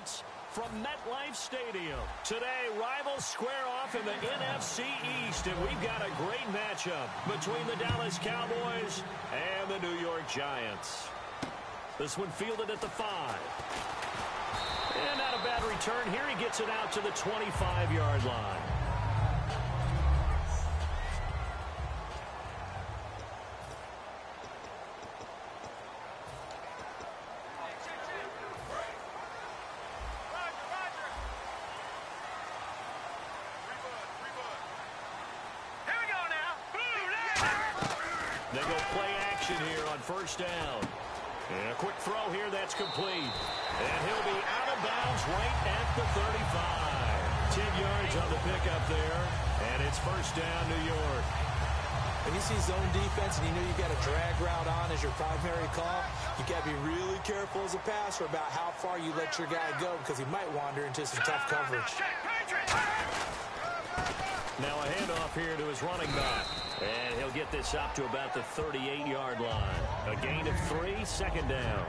Sports from MetLife Stadium. Today, rivals square off in the NFC East, and we've got a great matchup between the Dallas Cowboys and the New York Giants. This one fielded at the 5. And not a bad return. Here he gets it out to the 25-yard line. They go play action here on first down. And a quick throw here that's complete. And he'll be out of bounds right at the 35. 10 yards on the pickup there. And it's first down, New York. When you see zone defense and you know you've got a drag route on as your primary call, you got to be really careful as a passer about how far you let your guy go because he might wander into some tough coverage. Now a handoff here to his running back. And he'll get this up to about the 38-yard line. A gain of 3, second down.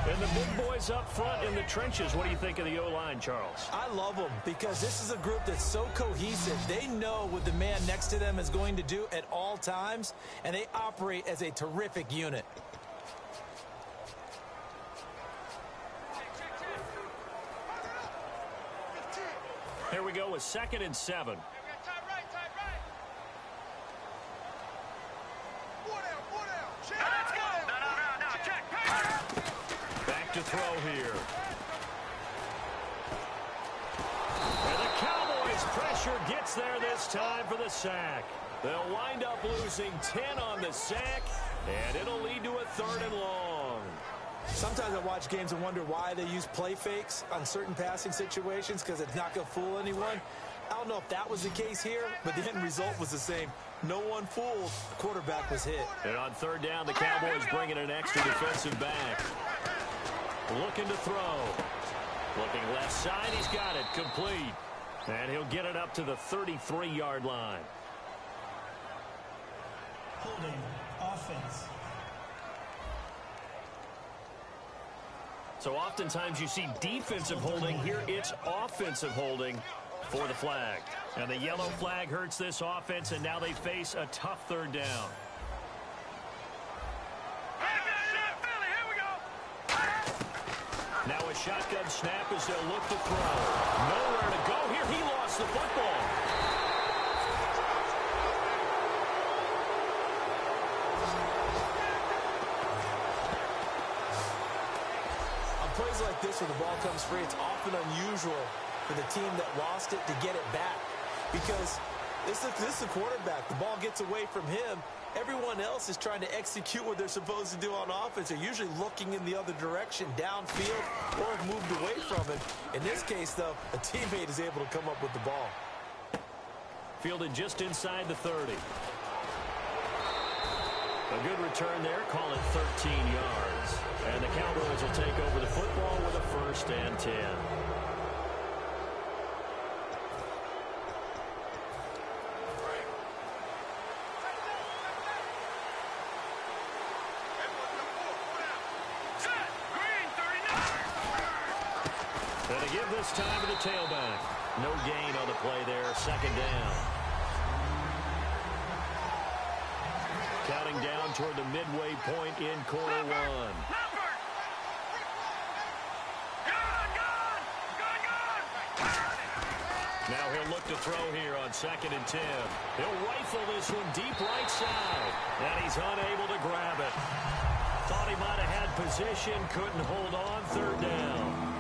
And the big boys up front in the trenches. What do you think of the O-line, Charles? I love them because this is a group that's so cohesive. They know what the man next to them is going to do at all times, and they operate as a terrific unit. Here we go with 2nd and 7. Back to throw here. And the Cowboys' pressure gets there this time for the sack. They'll wind up losing 10 on the sack, and it'll lead to a 3rd and long. Sometimes I watch games and wonder why they use play fakes on certain passing situations because it's not going to fool anyone. I don't know if that was the case here, but the end result was the same. No one fooled. The quarterback was hit. And on 3rd down, the Cowboys bringing an extra defensive back. Looking to throw. Looking left side. He's got it. Complete. And he'll get it up to the 33-yard line. Holding offense. So oftentimes you see defensive holding. Here it's offensive holding for the flag. And the yellow flag hurts this offense, and now they face a tough 3rd down. Now a shotgun snap as they'll look to throw. Nowhere to go here. He lost the football. On plays like this where the ball comes free, it's often unusual for the team that lost it to get it back. Because this is the quarterback. The ball gets away from him. Everyone else is trying to execute what they're supposed to do on offense. They're usually looking in the other direction, downfield, or have moved away from it. In this case, though, a teammate is able to come up with the ball. Fielded just inside the 30. A good return there. Call it 13 yards. And the Cowboys will take over the football with a 1st and 10. And to give this time to the tailback. No gain on the play there. 2nd down. Counting down toward the midway point in quarter 1. Now he'll look to throw here on 2nd and 10. He'll rifle this one deep right side. And he's unable to grab it. Thought he might have had position. Couldn't hold on. 3rd down.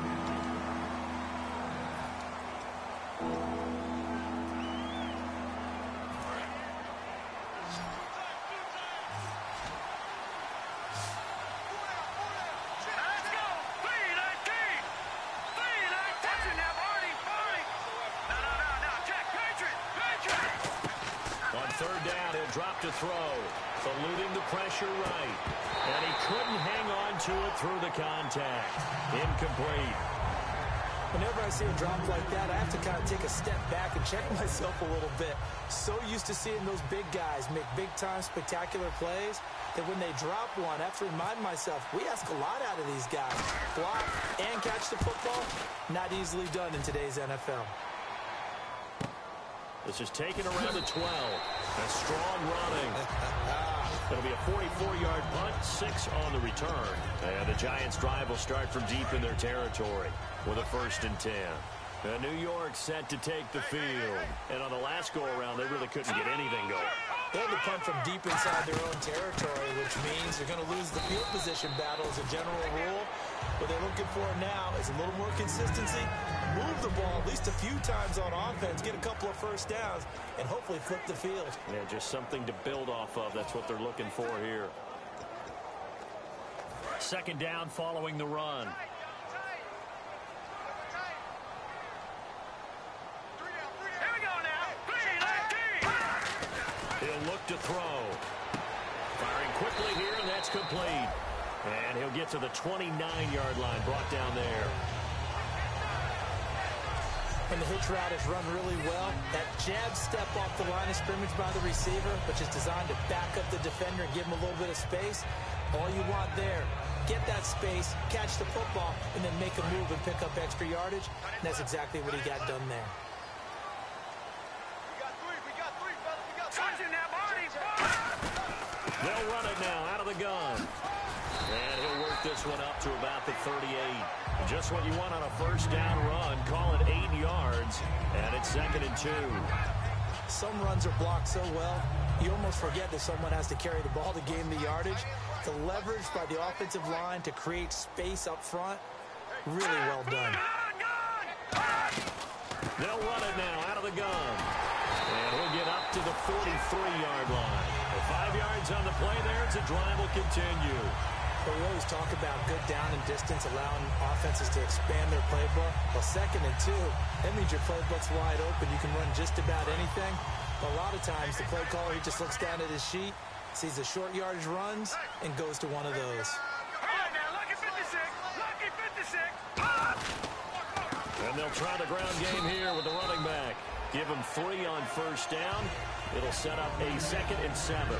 On 3rd down, he'll drop to throw. Eluding the pressure right. And he couldn't hang on to it through the contact. Incomplete. Whenever I see a drop like that, I have to kind of take a step back and check myself a little bit. So used to seeing those big guys make big-time spectacular plays. that when they drop one, I have to remind myself, we ask a lot out of these guys. Block and catch the football, not easily done in today's NFL. This is taken around the 12. A strong running. It'll be a 44-yard punt, 6 on the return. And the Giants' drive will start from deep in their territory with a 1st and 10. New York set to take the field. And on the last go-around, they really couldn't get anything going. They had to punt from deep inside their own territory, which means they're going to lose the field position battle as a general rule. What they're looking for now is a little more consistency, move the ball at least a few times on offense, get a couple of first downs, and hopefully flip the field. Yeah, just something to build off of. That's what they're looking for here. 2nd down following the run. He'll look to throw. Firing quickly here, and that's complete. And he'll get to the 29-yard line, brought down there. And the hitch route is run really well. That jab step off the line of scrimmage by the receiver, which is designed to back up the defender and give him a little bit of space. All you want there, get that space, catch the football, and then make a move and pick up extra yardage. And that's exactly what he got done there. They'll run it now out of the gun. And he'll work this one up to about the 38. Just what you want on a 1st down run. Call it 8 yards. And it's 2nd and 2. Some runs are blocked so well, you almost forget that someone has to carry the ball to gain the yardage. The leverage by the offensive line to create space up front, really well done. They'll run it now out of the gun. And he'll get up to the 43-yard line. 5 yards on the play there as the drive will continue. But we always talk about good down and distance, allowing offenses to expand their playbook. Well, 2nd and 2, that means your playbook's wide open. You can run just about anything. But a lot of times, the play caller, he just looks down at his sheet, sees the short yardage runs, and goes to one of those. And they'll try the ground game here with the running back. Give him 3 on 1st down. It'll set up a 2nd and 7.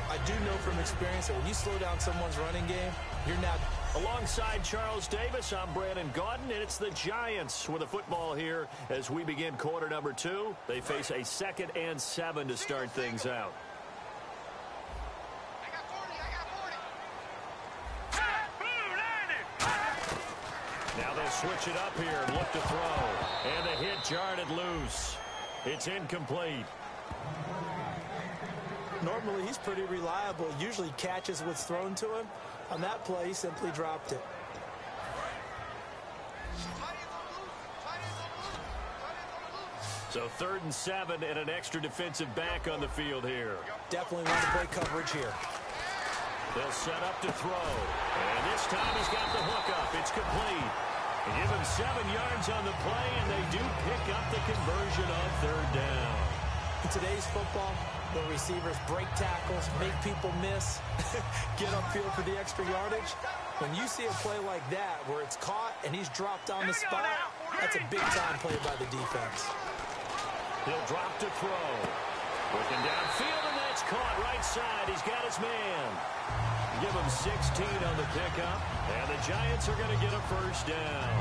I do know from experience that when you slow down someone's running game, you're not. Alongside Charles Davis, I'm Brandon Gaudin, and it's the Giants with the football here as we begin quarter number 2. They face a 2nd and 7 to start things out. Now they'll switch it up here and look to throw. And the hit jarred it loose. It's incomplete. Normally, he's pretty reliable. Usually catches what's thrown to him. On that play, he simply dropped it. So 3rd and 7 and an extra defensive back on the field here. Definitely want to play coverage here. They'll set up to throw. And this time he's got the hook up. It's complete. They give him 7 yards on the play, and they do pick up the conversion on 3rd down. In today's football, the receivers break tackles, make people miss, get upfield for the extra yardage. When you see a play like that where it's caught and he's dropped on the spot, that's a big-time play by the defense. He'll drop to throw. Looking downfield, and that's caught right side. He's got his man. Give him 16 on the pickup, and the Giants are going to get a 1st down.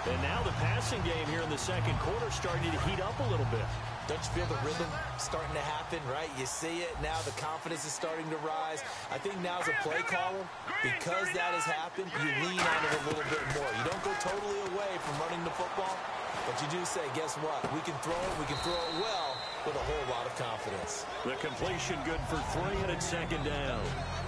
And now the passing game here in the 2nd quarter starting to heat up a little bit. Don't you feel the rhythm starting to happen, right? You see it now. The confidence is starting to rise. I think now as a play caller, because that has happened, you lean on it a little bit more. You don't go totally away from running the football, but you do say, guess what? We can throw it. We can throw it well with a whole lot of confidence. The completion good for 3, and it's 2nd down.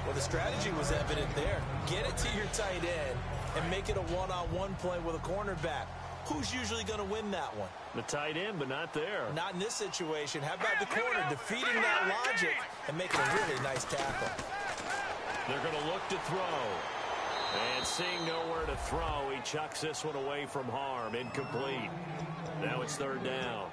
Well, the strategy was evident there. Get it to your tight end and make it a one-on-one play with a cornerback. Who's usually going to win that one? The tight end, but not there. Not in this situation. How about the corner defeating that logic and making a really nice tackle? They're going to look to throw. And seeing nowhere to throw, he chucks this one away from harm. Incomplete. Now it's 3rd down.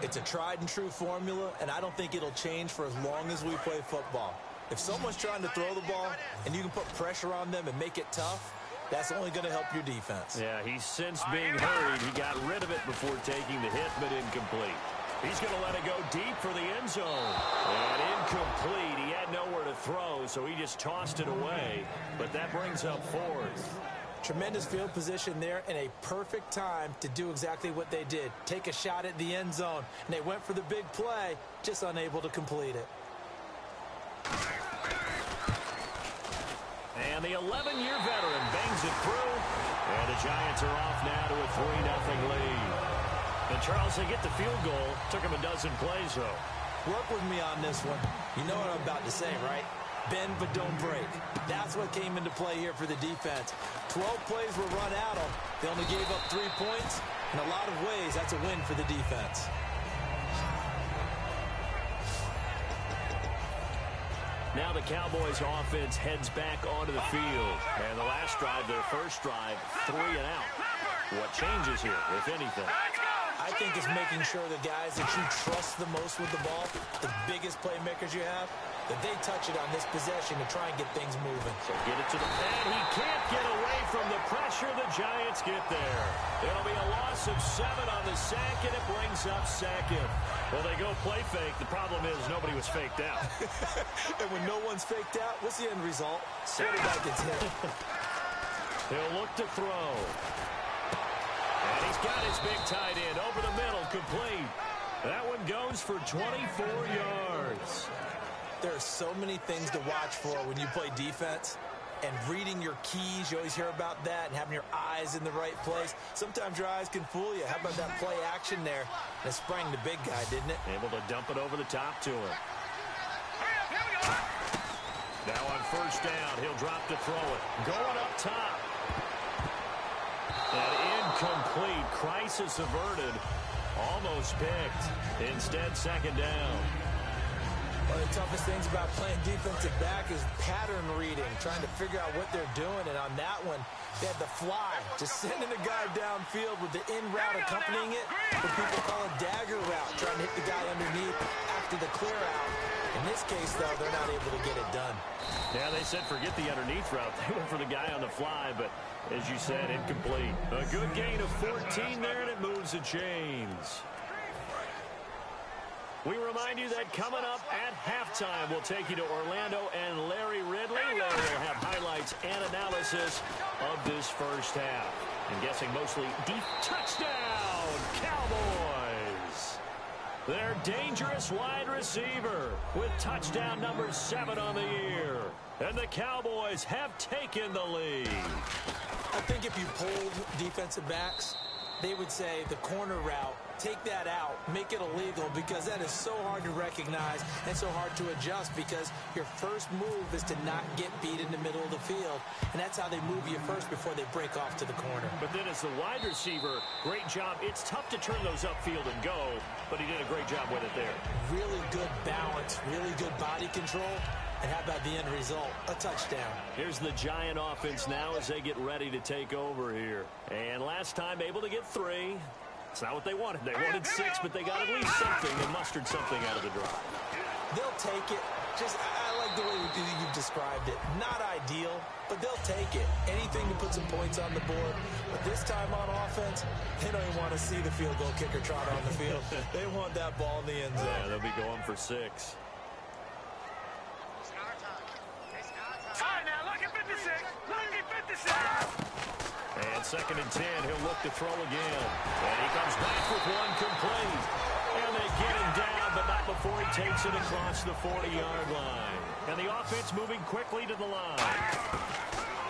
It's a tried-and-true formula, and I don't think it'll change for as long as we play football. If someone's trying to throw the ball and you can put pressure on them and make it tough, that's only going to help your defense. Yeah, he's since being hurried. He got rid of it before taking the hit, but incomplete. He's going to let it go deep for the end zone. And incomplete. He had nowhere to throw, so he just tossed it away. But that brings up fourth. Tremendous field position there and a perfect time to do exactly what they did. Take a shot at the end zone. And they went for the big play, just unable to complete it. And the 11-year veteran bangs it through. And the Giants are off now to a 3-0 lead. And Charles, they get the field goal. Took them a dozen plays, though. Work with me on this one. You know what I'm about to say, right? Bend but don't break. That's what came into play here for the defense. 12 plays were run at them. They only gave up 3 points. In a lot of ways, that's a win for the defense. Now the Cowboys offense heads back onto the field. And the last drive, their first drive, 3 and out. What changes here, if anything? I think it's making sure the guys that you trust the most with the ball, the biggest playmakers you have, that they touch it on this possession to try and get things moving. So get it to the pad. He can't get away from the pressure. The Giants get there. It'll be a loss of 7 on the sack, and it brings up second. Well, they go play fake. The problem is nobody was faked out. And when no one's faked out, what's the end result? Quarterback gets hit. He'll look to throw. And he's got his big tight end over the middle, complete. That one goes for 24 yards. There are so many things to watch for when you play defense. And reading your keys, you always hear about that, and having your eyes in the right place. Sometimes your eyes can fool you. How about that play action there? And it sprang the big guy, didn't it? Able to dump it over the top to him. Now on first down, he'll drop to throw it. Going up top. And incomplete. Crisis averted. Almost picked. Instead, second down. One of the toughest things about playing defensive back is pattern reading, trying to figure out what they're doing. And on that one, they had the fly, just sending the guy downfield with the in route accompanying it. What people call a dagger route, trying to hit the guy underneath after the clear out. In this case, though, they're not able to get it done. Yeah, they said forget the underneath route. They went for the guy on the fly, but as you said, incomplete. A good gain of 14 there, and it moves the chains. We remind you that coming up at halftime, we'll take you to Orlando and Larry Ridley. Larry will have highlights and analysis of this first half. I'm guessing mostly deep touchdown, Cowboys. Their dangerous wide receiver with touchdown number 7 on the year. And the Cowboys have taken the lead. I think if you polled defensive backs, they would say the corner route, take that out, make it illegal, because that is so hard to recognize and so hard to adjust, because your first move is to not get beat in the middle of the field, and that's how they move you first before they break off to the corner. But then as the wide receiver, great job. It's tough to turn those upfield and go, but he did a great job with it there. Really good balance, really good body control. And how about the end result? A touchdown. Here's the Giant offense now as they get ready to take over here. And last time able to get 3. It's not what they wanted. They wanted 6, but they got at least something and mustered something out of the drive. They'll take it. I like the way you've described it. Not ideal, but they'll take it. Anything to put some points on the board. But this time on offense, they don't even want to see the field goal kicker trot on the field. They want that ball in the end zone. Yeah, they'll be going for 6. And second and 10, he'll look to throw again. And he comes back with one complete. And they get him down, but not before he takes it across the 40-yard line. And the offense moving quickly to the line.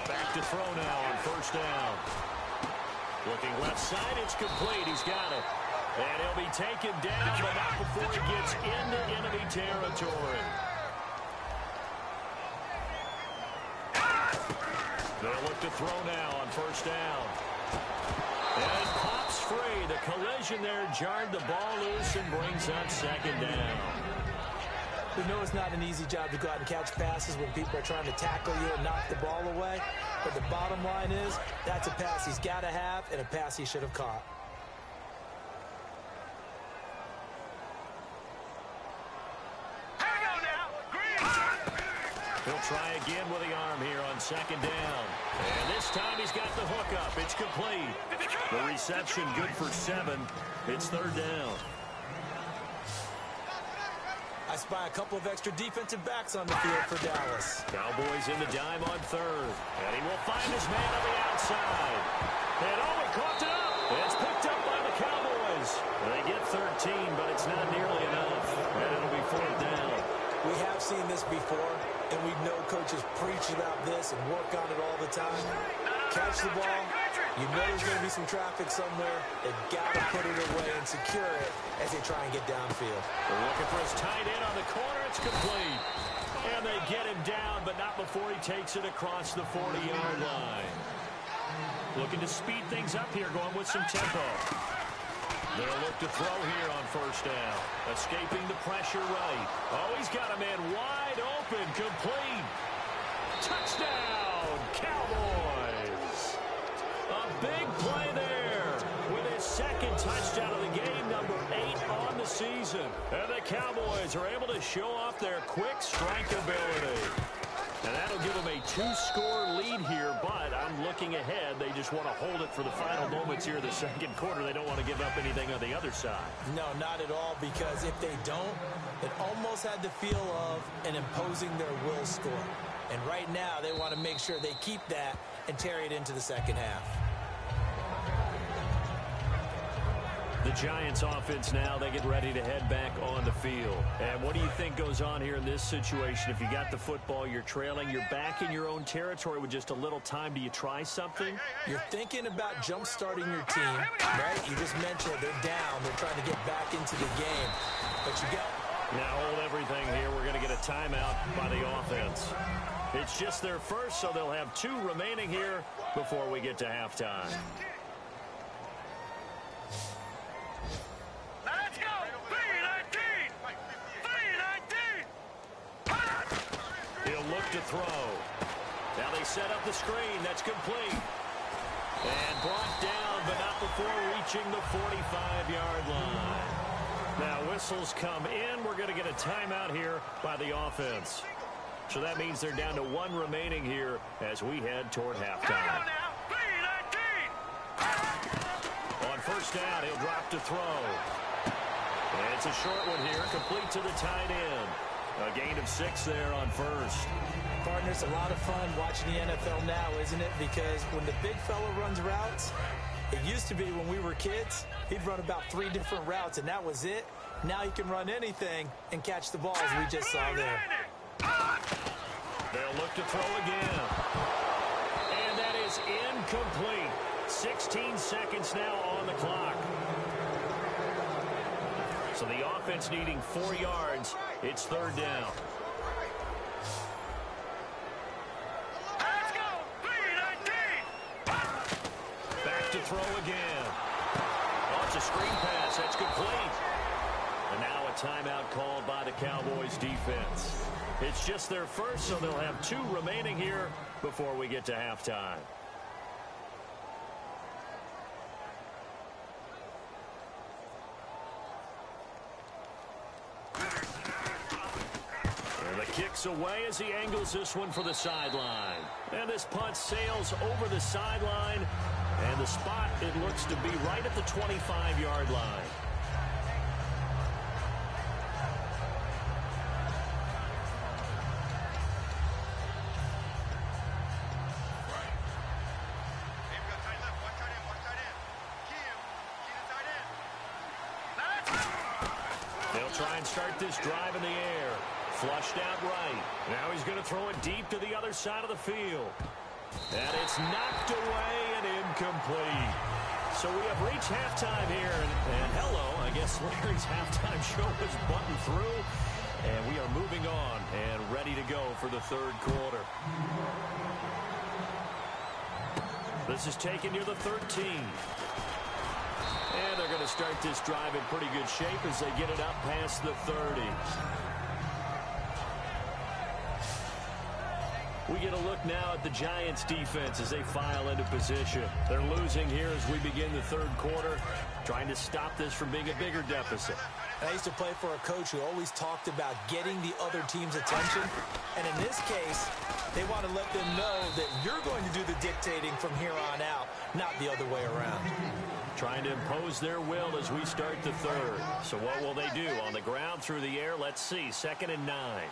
Back to throw now on first down. Looking left side, it's complete. He's got it. And he'll be taken down, but not before he gets into enemy territory. They'll look to throw now on first down. And it pops free. The collision there jarred the ball loose and brings up second down. We know it's not an easy job to go out and catch passes when people are trying to tackle you and knock the ball away. But the bottom line is, that's a pass he's got to have and a pass he should have caught. He'll try again with the arm here on second down. And this time he's got the hook up. It's complete. The reception good for 7. It's third down. I pass by a couple of extra defensive backs on the field for Dallas. Cowboys in the dime on third. And he will find his man on the outside. And he caught it up. It's picked up by the Cowboys. They get 13, but it's not nearly enough. And it'll be fourth down. We have seen this before, and we know coaches preach about this and work on it all the time. Catch the ball. You know there's going to be some traffic somewhere. They've got to put it away and secure it as they try and get downfield. They're looking for his tight end on the corner. It's complete. And they get him down, but not before he takes it across the 40-yard line. Looking to speed things up here, going with some tempo. They'll look to throw here on first down. Escaping the pressure right. Oh, he's got a man wide open. Complete. Touchdown, Cowboys. A big play there with his second touchdown of the game, number 8 on the season. And the Cowboys are able to show off their quick strike ability. And that'll give them a 2-score lead here, but I'm looking ahead. They just want to hold it for the final moments here of the second quarter. They don't want to give up anything on the other side. No, not at all, because if they don't, it almost had the feel of an imposing their will score. And right now, they want to make sure they keep that and carry it into the second half. The Giants offense now, they get ready to head back on the field. And what do you think goes on here in this situation? If you got the football, you're trailing, you're back in your own territory with just a little time. Do you try something? You're thinking about jump-starting your team, right? You just mentioned they're down. They're trying to get back into the game. But you got... Now hold everything here. We're going to get a timeout by the offense. It's just their first, so they'll have 2 remaining here before we get to halftime. To throw. Now they set up the screen. That's complete. And brought down, but not before reaching the 45-yard line. Now whistles come in. We're going to get a timeout here by the offense. So that means they're down to 1 remaining here as we head toward halftime. On first down, he'll drop to throw. And it's a short one here, complete to the tight end. A gain of 6 there on first. Partner, it's a lot of fun watching the NFL now, isn't it? Because when the big fella runs routes, it used to be when we were kids, he'd run about 3 different routes, and that was it. Now he can run anything and catch the ball, as we just saw there. They'll look to throw again. And that is incomplete. 16 seconds now on the clock. So the offense needing 4 yards. It's third down. Back to throw again. Oh, it's a screen pass. That's complete. And now a timeout called by the Cowboys defense. It's just their first, so they'll have 2 remaining here before we get to halftime. Kicks away as he angles this one for the sideline. And this punt sails over the sideline. And the spot, it looks to be right at the 25-yard line. They'll try and start this drive in the air. Flushed out right. Now he's going to throw it deep to the other side of the field. And it's knocked away and incomplete. So we have reached halftime here. And hello, I guess Larry's halftime show is buttoned through. And we are moving on and ready to go for the third quarter. This is taken near the 13. And they're going to start this drive in pretty good shape as they get it up past the 30. We get a look now at the Giants defense as they file into position. They're losing here as we begin the third quarter, trying to stop this from being a bigger deficit. I used to play for a coach who always talked about getting the other team's attention. And in this case, they want to let them know that you're going to do the dictating from here on out, not the other way around. trying to impose their will as we start the third. So what will they do? On the ground, through the air, let's see. 2nd and 9.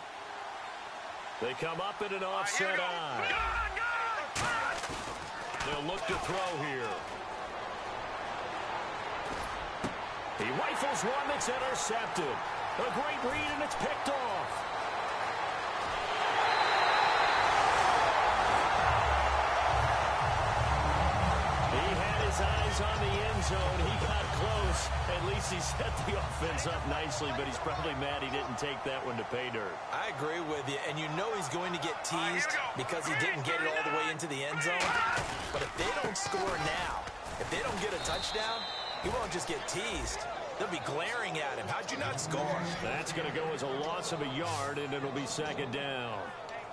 They come up in an offset eye. They'll look to throw here. He rifles one that's intercepted. A great read, and it's picked off. He had his eyes on the end zone. He got close. At least he set the offense up nicely, but he's probably mad he didn't take that one to pay dirt. I agree with you, and you know he's going to get teased because he didn't get it all the way into the end zone. But if they don't score now, if they don't get a touchdown, he won't just get teased. They'll be glaring at him. How'd you not score? That's going to go as a loss of a yard, and it'll be 2nd down.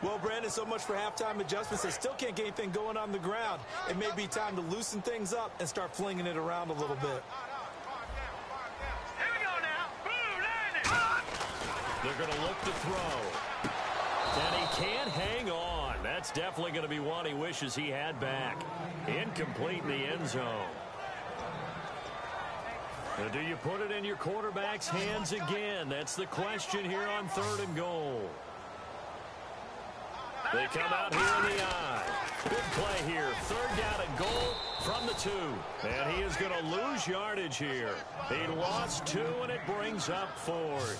Well, Brandon, so much for halftime adjustments. They still can't get anything going on the ground. It may be time to loosen things up and start flinging it around a little bit. Here we go now. They're going to look to throw. And he can't hang on. That's definitely going to be one he wishes he had back. Incomplete in the end zone. Now, do you put it in your quarterback's hands again? That's the question here on 3rd and goal. They come out here in the eye. Big play here. 3rd down and goal from the 2. And he is going to lose yardage here. He lost 2, and it brings up 4th.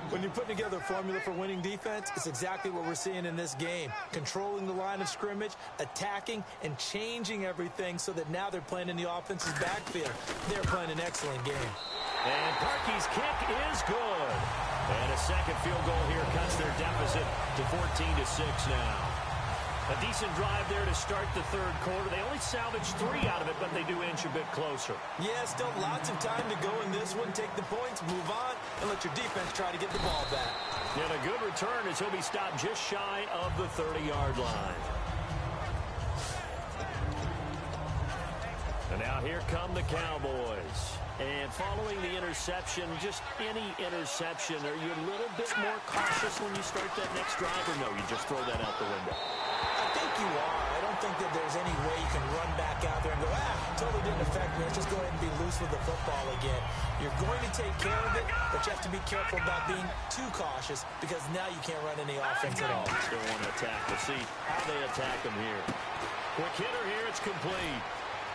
When you're putting together a formula for winning defense, it's exactly what we're seeing in this game. Controlling the line of scrimmage, attacking, and changing everything so that now they're playing in the offense's backfield. They're playing an excellent game. And Parkey's kick is good. And a second field goal here cuts their deficit to 14-6 now. A decent drive there to start the 3rd quarter. They only salvaged 3 out of it, but they do inch a bit closer. Yeah, still lots of time to go in this one. Take the points, move on, and let your defense try to get the ball back. And a good return as he'll be stopped just shy of the 30-yard line. And now here come the Cowboys. And following the interception, just any interception, are you a little bit more cautious when you start that next drive, or no, you just throw that out the window? I think you are. I don't think that there's any way you can run back out there and go, totally didn't affect me. Let's just go ahead and be loose with the football again. You're going to take care of it, but you have to be careful about being too cautious because now you can't run any offense at all. Still want to attack. We'll see how they attack him here. Quick hitter here. It's complete.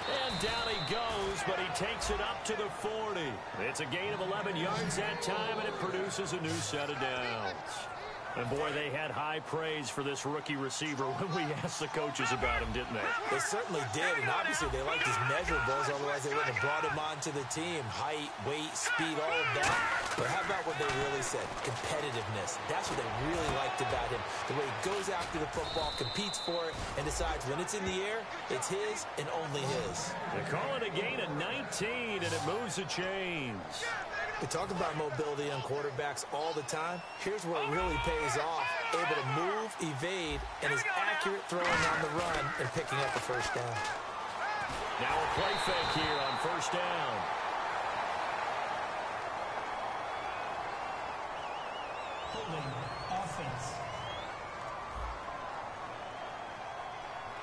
And down he goes, but he takes it up to the 40. It's a gain of 11 yards that time, and it produces a new set of downs. And, boy, they had high praise for this rookie receiver when we asked the coaches about him, didn't they? They certainly did, and obviously they liked his measurables, otherwise they wouldn't have brought him onto the team. Height, weight, speed, all of that. But how about what they really said? Competitiveness. That's what they really liked about him. The way he goes after the football, competes for it, and decides when it's in the air, it's his and only his. They call it a gain of 19, and it moves the chains. We talk about mobility on quarterbacks all the time. Here's where it really pays off. Able to move, evade, and is accurate throwing on the run and picking up a 1st down. Now a play fake here on 1st down. Holding offense.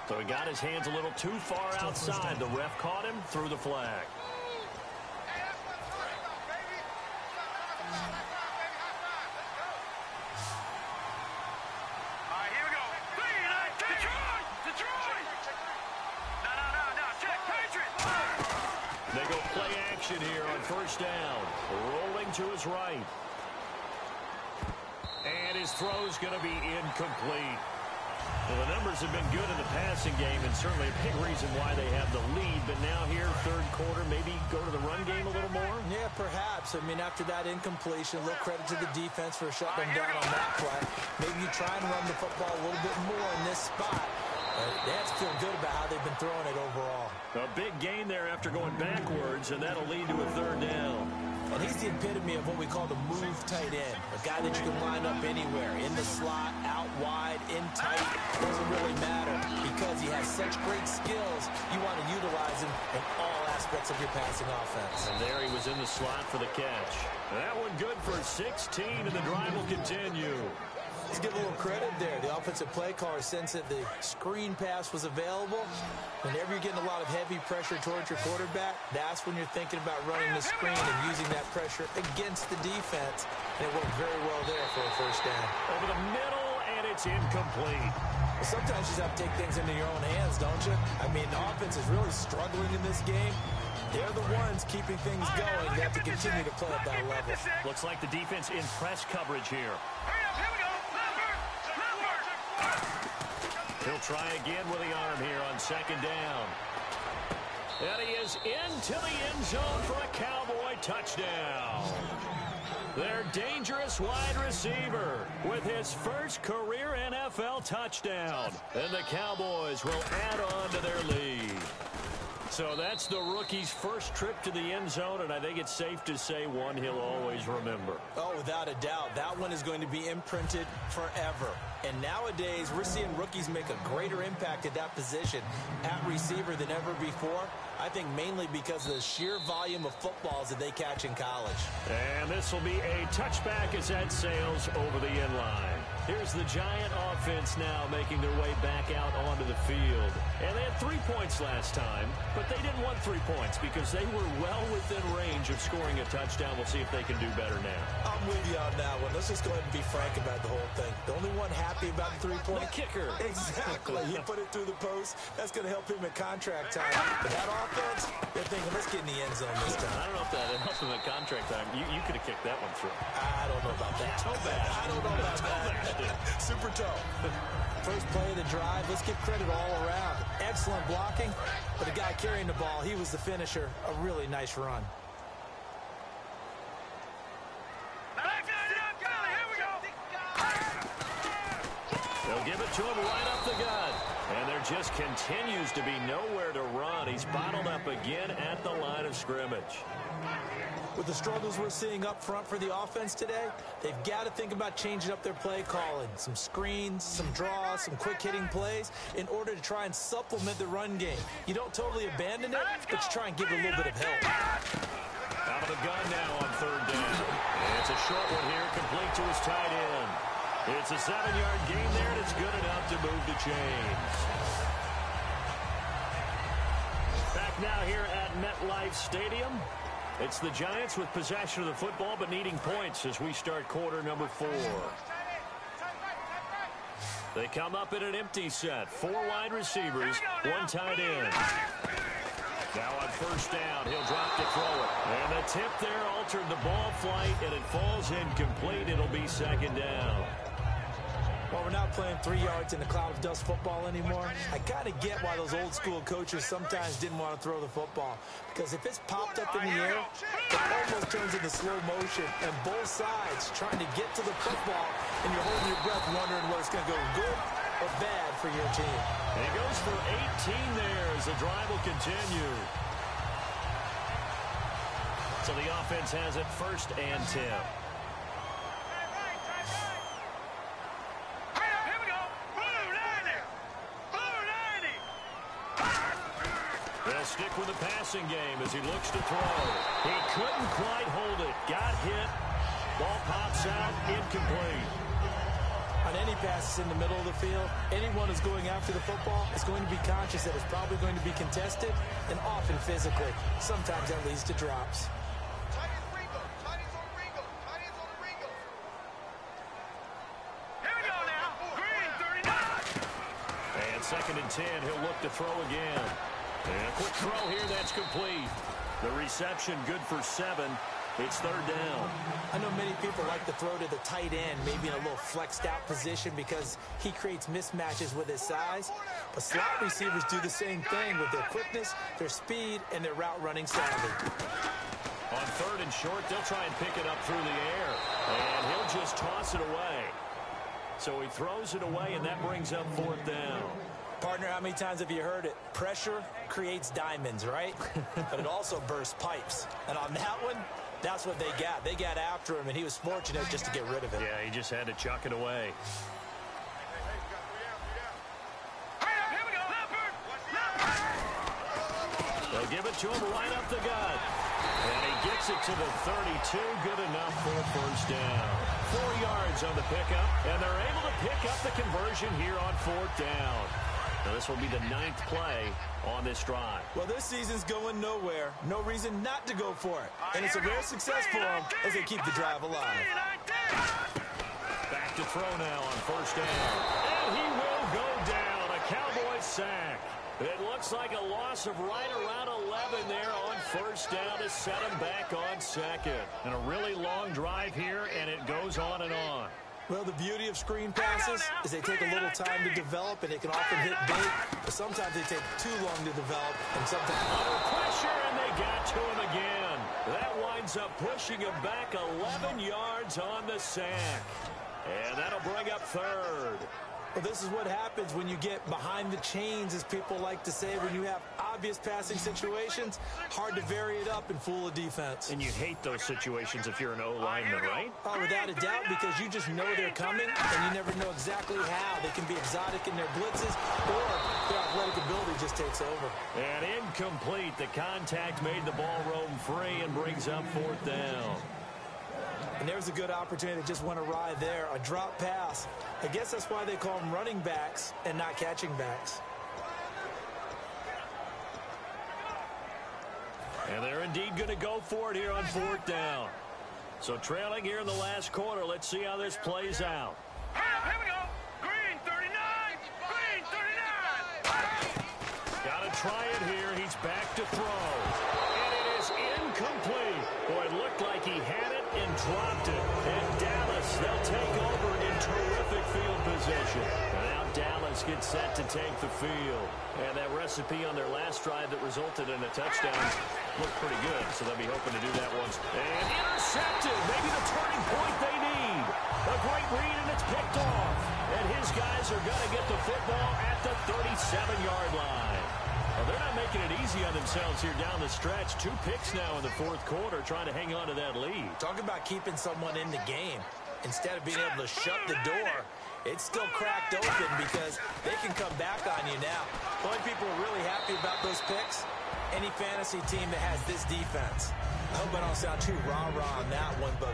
So he got his hands a little too far outside. The ref caught him, threw the flag. Here on 1st down, rolling to his right. And his throw's going to be incomplete. Well, the numbers have been good in the passing game, and certainly a big reason why they have the lead. But now here, 3rd quarter, maybe go to the run game a little more? Yeah, perhaps. I mean, after that incompletion, a little credit to the defense for shutting them down on that play. Maybe you try and run the football a little bit more in this spot. They have to feel good about how they've been throwing it overall. A big gain there after going backwards, and that'll lead to a 3rd down. And he's the epitome of what we call the move tight end. A guy that you can line up anywhere. In the slot, out wide, in tight. Doesn't really matter because he has such great skills. You want to utilize him in all aspects of your passing offense. And there he was in the slot for the catch. That one good for 16, and the drive will continue. Let's give a little credit there. The offensive play caller sensed that the screen pass was available. Whenever you're getting a lot of heavy pressure towards your quarterback, that's when you're thinking about running the screen and using that pressure against the defense. And it worked very well there for a first down. Over the middle, and it's incomplete. Well, sometimes you just have to take things into your own hands, don't you? I mean, the offense is really struggling in this game. They're the ones keeping things going. They have to continue to play at that level. Looks like the defense in press coverage here. Here we go. He'll try again with the arm here on second down. And he is into the end zone for a Cowboy touchdown. Their dangerous wide receiver with his first career NFL touchdown. And the Cowboys will add on to their lead. So that's the rookie's first trip to the end zone, and I think it's safe to say one he'll always remember. Oh, without a doubt. That one is going to be imprinted forever. And nowadays, we're seeing rookies make a greater impact at that position at receiver than ever before. I think mainly because of the sheer volume of footballs that they catch in college. And this will be a touchback as that sails over the end line. Here's the Giant offense now making their way back out onto the field. And they had 3 points last time, but they didn't want 3 points because they were well within range of scoring a touchdown. We'll see if they can do better now. I'm with you on that one. Let's just go ahead and be frank about the whole thing. The only one happy about the 3-point The kicker. Exactly. You put it through the post. That's going to help him at contract time. But that offense, they're thinking, let's get in the end zone this time. I don't know if that helped him at contract time. You could have kicked that one through. I don't know about that. I don't know about that. Super toe. First play of the drive. Let's give credit all around. Excellent blocking. But the guy carrying the ball, he was the finisher. A really nice run. They'll give it to him right up the gut. And there just continues to be nowhere to run. He's bottled up again at the line of scrimmage. With the struggles we're seeing up front for the offense today, they've got to think about changing up their play calling. Some screens, some draws, some quick-hitting plays in order to try and supplement the run game. You don't totally abandon it, but you try and give it a little bit of help. Out of the gun now on third down. And it's a short one here, complete to his tight end. It's a 7-yard gain there, and it's good enough to move the chains. Back now here at MetLife Stadium. It's the Giants with possession of the football, but needing points as we start quarter number 4. They come up in an empty set. 4 wide receivers, 1 tight end. Now on first down, he'll drop to throw it. And the tip there altered the ball flight, and it falls incomplete. It'll be second down. Well, we're not playing 3 yards in a cloud of dust football anymore. I kind of get why those old school coaches sometimes didn't want to throw the football. Because if it's popped up in the air, it almost turns into slow motion. And both sides trying to get to the football, and you're holding your breath wondering whether it's going to go good or bad for your team. And he goes for 18 there as the drive will continue. So the offense has it first and 10. They'll stick with the passing game as he looks to throw. He couldn't quite hold it. Got hit. Ball pops out. Incomplete. On any passes in the middle of the field, anyone who's going after the football is going to be conscious that it's probably going to be contested and often physically. Sometimes that leads to drops. And second and 10, he'll look to throw again. And a quick throw here, that's complete. The reception good for 7. It's third down. I know many people like to throw to the tight end, maybe in a little flexed out position because he creates mismatches with his size. But slot receivers do the same thing with their quickness, their speed, and their route running savvy. On third and short, they'll try and pick it up through the air. And he'll just toss it away. So he throws it away, and that brings up fourth down. Partner, how many times have you heard it? Pressure creates diamonds, right? But it also bursts pipes. And on that one, that's what they got. They got after him, and he was fortunate just to get rid of it. Yeah, he just had to chuck it away. They'll give it to him right up the gut. And he gets it to the 32. Good enough for a first down. 4 yards on the pickup, and they're able to pick up the conversion here on 4th down. Now, this will be the 9th play on this drive. Well, this season's going nowhere. No reason not to go for it. And it's a rare success for them as they keep the drive alive. Back to throw now on 1st down. And he will go down. A Cowboys sack. It looks like a loss of right around 11 there on 1st down to set him back on 2nd. And a really long drive here, and it goes on and on. Well, the beauty of screen passes is they take a little time to develop, and they can often hit big, but sometimes they take too long to develop, and sometimes under pressure, and they got to him again. That winds up pushing him back 11 yards on the sack. And that'll bring up 3rd. Well, this is what happens when you get behind the chains, as people like to say. When you have obvious passing situations, hard to vary it up and fool a defense. And you hate those situations if you're an O-lineman, right? Oh, without a doubt, because you just know they're coming, and you never know exactly how. They can be exotic in their blitzes, or their athletic ability just takes over. And incomplete. The contact made the ball roam free and brings up 4th down. And there's a good opportunity that just went awry there. A drop pass. I guess that's why they call them running backs and not catching backs. And they're indeed going to go for it here on 4th down. So trailing here in the last quarter. Let's see how this plays out. Here we go. Green 39. Green 39. Got to try it here. He's back to throw. And it is incomplete. Boy, it looked like he had it and dropped it. And Dallas, they'll take over in terrific field position. And now Dallas gets set to take the field. And that recipe on their last drive that resulted in a touchdown looked pretty good. So they'll be hoping to do that once. And intercepted. Maybe the turning point they need. A great read, and it's picked off. And his guys are going to get the football at the 37-yard line. Well, they're not making it easy on themselves here down the stretch. 2 picks now in the 4th quarter, trying to hang on to that lead. Talk about keeping someone in the game. Instead of being able to shut the door, it's still cracked open because they can come back on you now. The only people who are really happy about those picks, any fantasy team that has this defense. I hope I don't sound too rah-rah on that one, but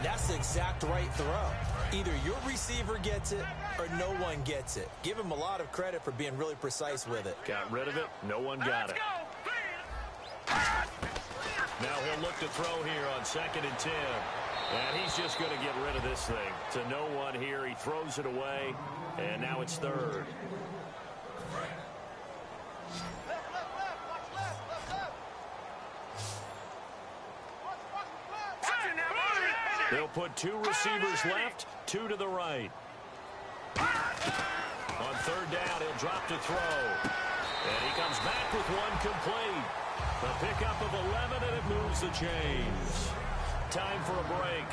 that's the exact right throw. Either your receiver gets it or no one gets it. Give him a lot of credit for being really precise with it. Got rid of it. No one got it. Now he'll look to throw here on 2nd and 10. And he's just going to get rid of this thing. To no one here. He throws it away. And now it's 3rd. They'll put 2 receivers left, 2 to the right. On 3rd down, he'll drop to throw. And he comes back with one complete. The pickup of 11, and it moves the chains. Time for a break.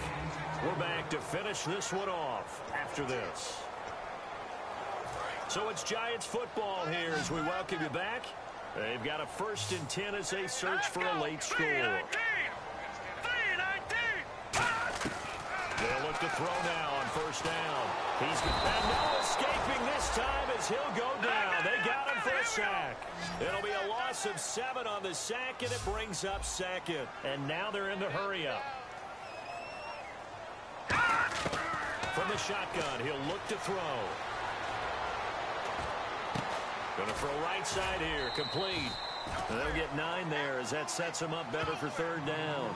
We're back to finish this one off after this. So it's Giants football here as we welcome you back. They've got a 1st and 10 as they search for a late score. They'll look to throw now on 1st down. He's got no escaping this time as he'll go down. They got him for a sack. It'll be a loss of 7 on the sack, and it brings up 2nd. And now they're in the hurry-up. From the shotgun, he'll look to throw. Going to throw right side here, complete. And they'll get 9 there as that sets him up better for 3rd down.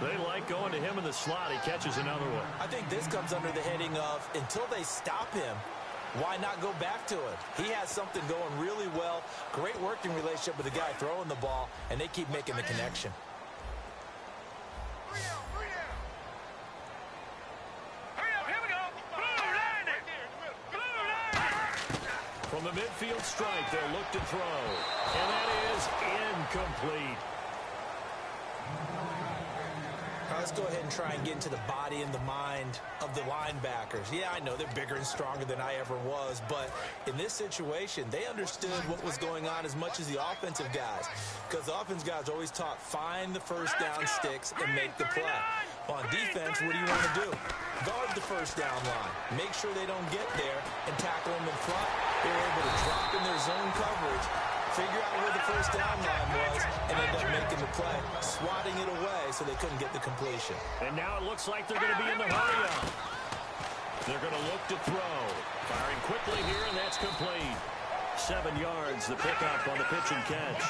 They like going to him in the slot. He catches another one. I think this comes under the heading of until they stop him, why not go back to it? He has something going really well. Great working relationship with the guy throwing the ball, and they keep making the connection. From the midfield stripe, they'll look to throw. And that is incomplete. Let's go ahead and try and get into the body and the mind of the linebackers. Yeah, I know they're bigger and stronger than I ever was, but in this situation, they understood what was going on as much as the offensive guys, because the offensive guys always taught find the 1st down sticks and make the play. On defense, what do you want to do? Guard the 1st down line. Make sure they don't get there and tackle them in front. They were able to drop in their zone coverage, figure out where the 1st down line was, and end up making the play, swatting it away so they couldn't get the completion. And now it looks like they're going to be in the hurry-up. They're going to look to throw. Firing quickly here, and that's complete. 7 yards, the pickup on the pitch and catch.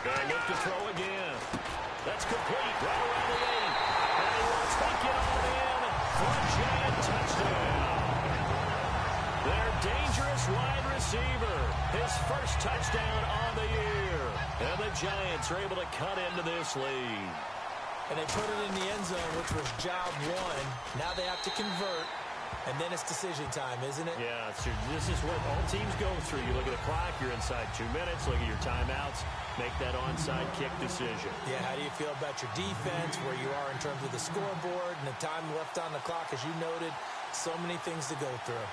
They look to throw again. That's complete, right around the 8. And he will take it all in for a giant touchdown. Their dangerous wide receiver, his first touchdown on the year. And the Giants are able to cut into this lead. And they put it in the end zone, which was job 1. Now they have to convert. And then it's decision time, isn't it? Yeah, so this is what all teams go through. You look at the clock, you're inside 2 minutes, look at your timeouts, make that onside kick decision. Yeah, how do you feel about your defense, where you are in terms of the scoreboard, and the time left on the clock, as you noted, so many things to go through.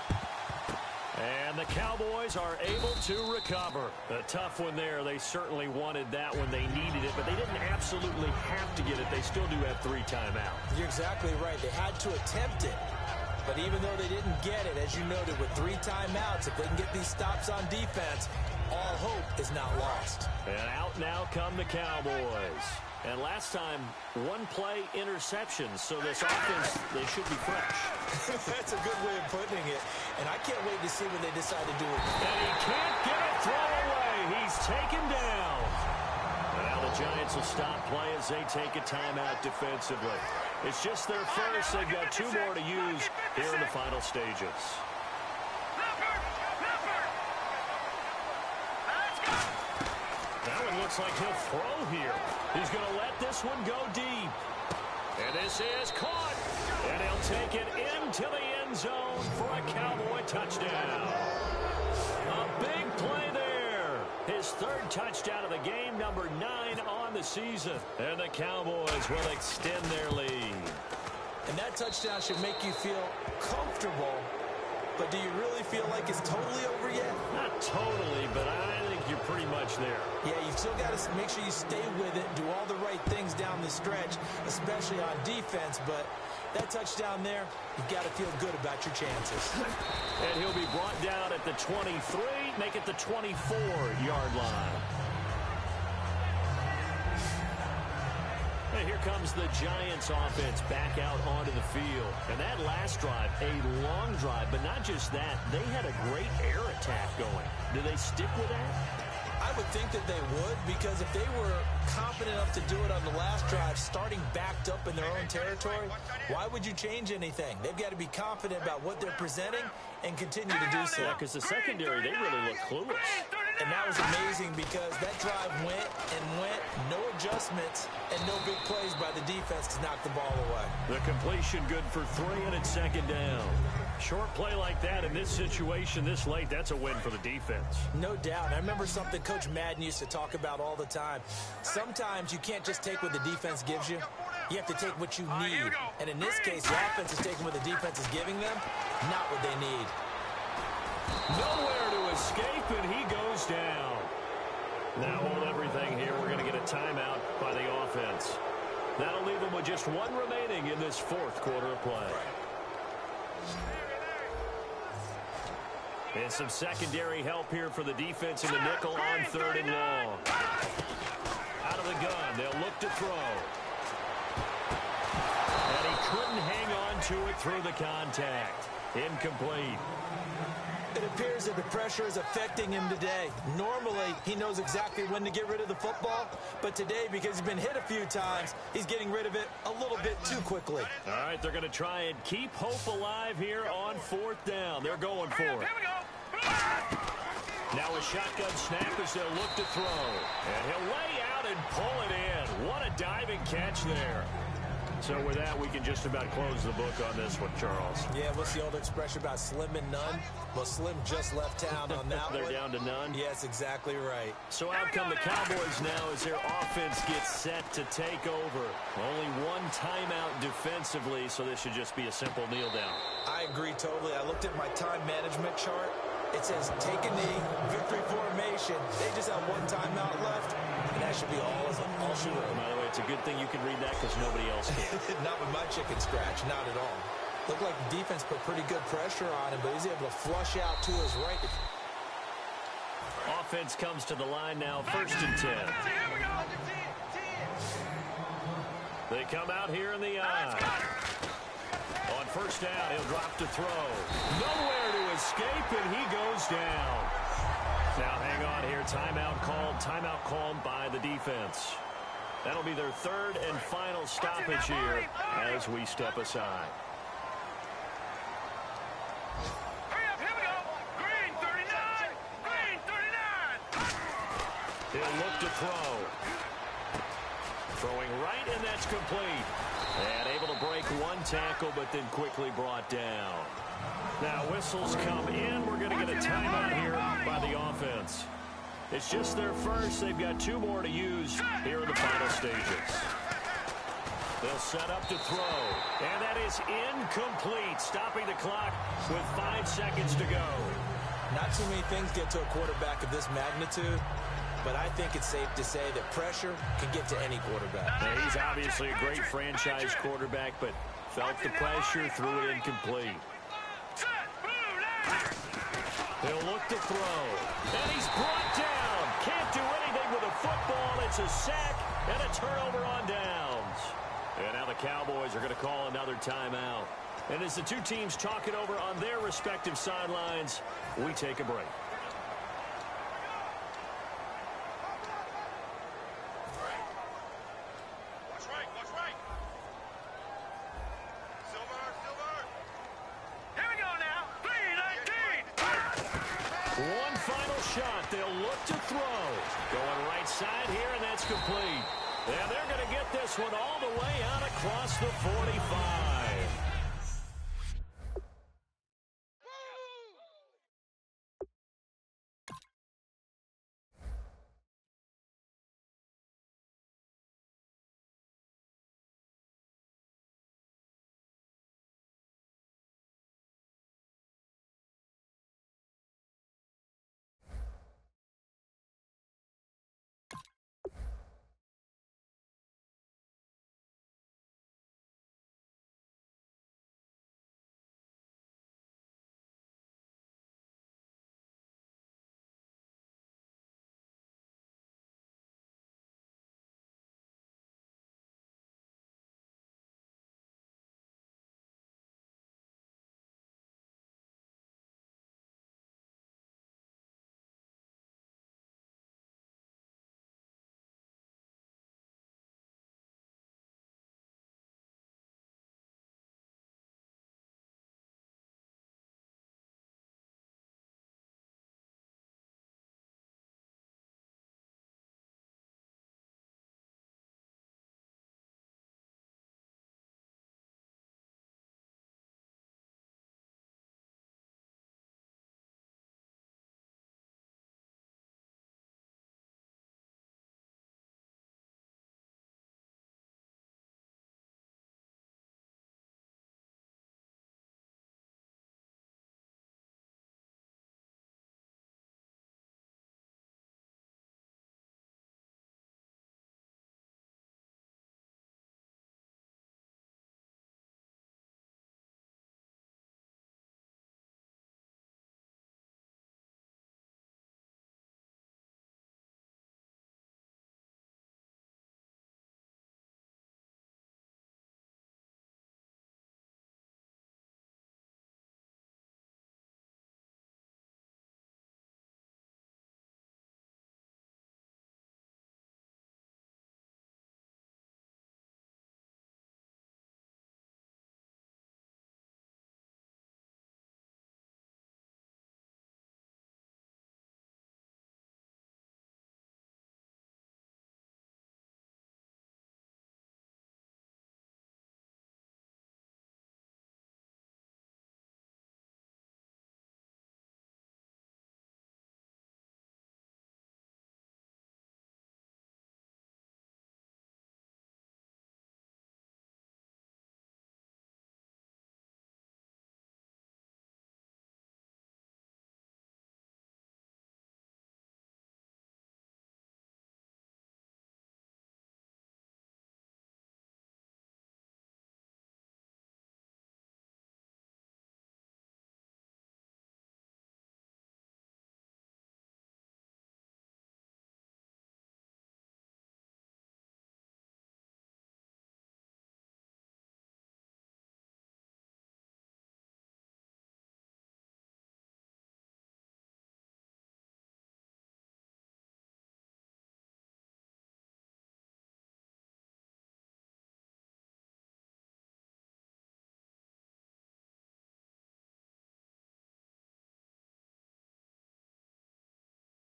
And the Cowboys are able to recover. A tough one there. They certainly wanted that when they needed it, but they didn't absolutely have to get it. They still do have 3 timeouts. You're exactly right. They had to attempt it. But even though they didn't get it, as you noted, with 3 timeouts, if they can get these stops on defense, all hope is not lost. And out now come the Cowboys. And last time, 1-play interceptions. So this offense, they should be fresh. That's a good way of putting it. And I can't wait to see what they decide to do with it. And he can't get it thrown away. He's taken down. Now the Giants will stop play as they take a timeout defensively. It's just their first. They've got 2 more to use here in the final stages. That one looks like he'll throw here. He's going to let this one go deep. And this is caught. And he'll take it into the end zone for a Cowboy touchdown. A big play there. His 3rd touchdown of the game, number 9 on the season. And the Cowboys will extend their lead. And that touchdown should make you feel comfortable. But do you really feel like it's totally over yet? Not totally, but I think you're pretty much there. Yeah, you've still got to make sure you stay with it, do all the right things down the stretch, especially on defense. But that touchdown there, you've got to feel good about your chances. And he'll be brought down at the 23, make it the 24-yard line. And here comes the Giants offense back out onto the field. And that last drive, a long drive, but not just that, they had a great air attack going. Do they stick with that? I would think that they would, because if they were confident enough to do it on the last drive, starting backed up in their own territory, why would you change anything? They've got to be confident about what they're presenting and continue to do so. Yeah, because the secondary, they really look clueless. And that was amazing because that drive went and went, no adjustments, and no big plays by the defense to knock the ball away. The completion good for 3, and it's 2nd down. Short play like that in this situation this late, that's a win for the defense. No doubt. I remember something Coach Madden used to talk about all the time. Sometimes you can't just take what the defense gives you. You have to take what you need. And in this case, the offense is taking what the defense is giving them, not what they need. Nowhere to escape, and he goes down. Now hold everything here. We're going to get a timeout by the offense. That'll leave them with just 1 remaining in this 4th quarter of play. And some secondary help here for the defense in the nickel on 3rd and long. Out of the gun, they'll look to throw. And he couldn't hang on to it through the contact. Incomplete. It appears that the pressure is affecting him today. Normally, he knows exactly when to get rid of the football, but today, because he's been hit a few times, he's getting rid of it a little bit too quickly. All right, they're going to try and keep hope alive here on 4th down. They're going for it. Now a shotgun snap as they'll look to throw. And he'll lay out and pull it in. What a diving catch there. So with that, we can just about close the book on this one, Charles. Yeah, what's the old expression about slim and none? Well, Slim just left town on that They're one. down to none? Yes, exactly right. So out come the Cowboys now as their offense gets set to take over. Only 1 timeout defensively, so this should just be a simple kneel down. I agree totally. I looked at my time management chart. It says take a knee, victory formation. They just have 1 timeout left, and that should be all she wrote. By the way, it's a good thing you can read that because nobody else can. Not with my chicken scratch, not at all. Looked like the defense put pretty good pressure on him, but he's able to flush out to his right. Offense comes to the line now, 1st and 10. They come out here in the eye. On first down, he'll drop to throw. Nowhere to escape, and he goes down. Now hang on here. Timeout called by the defense. That'll be their third and final stoppage here as we step aside. Hurry up, here we go. Green 39. Green 39. He'll look to throw. Throwing right, and that's complete. And able to break one tackle, but then quickly brought down. Now whistles come in. We're going to get a timeout here by the offense. It's just their first. They've got 2 more to use here in the final stages. They'll set up to throw. And that is incomplete, stopping the clock with 5 seconds to go. Not too many things get to a quarterback of this magnitude, but I think it's safe to say that pressure can get to any quarterback. Now, he's obviously a great franchise quarterback, but felt the pressure, threw it incomplete. He'll look to throw. And he's brought down. Can't do anything with a football. It's a sack and a turnover on downs. And now the Cowboys are going to call another timeout. And as the two teams talk it over on their respective sidelines, we take a break. What's right? Silver. Here we go now. 3-19. One final shot. They'll look to throw. Going right side here, and that's complete. And they're going to get this one all the way out across the 45.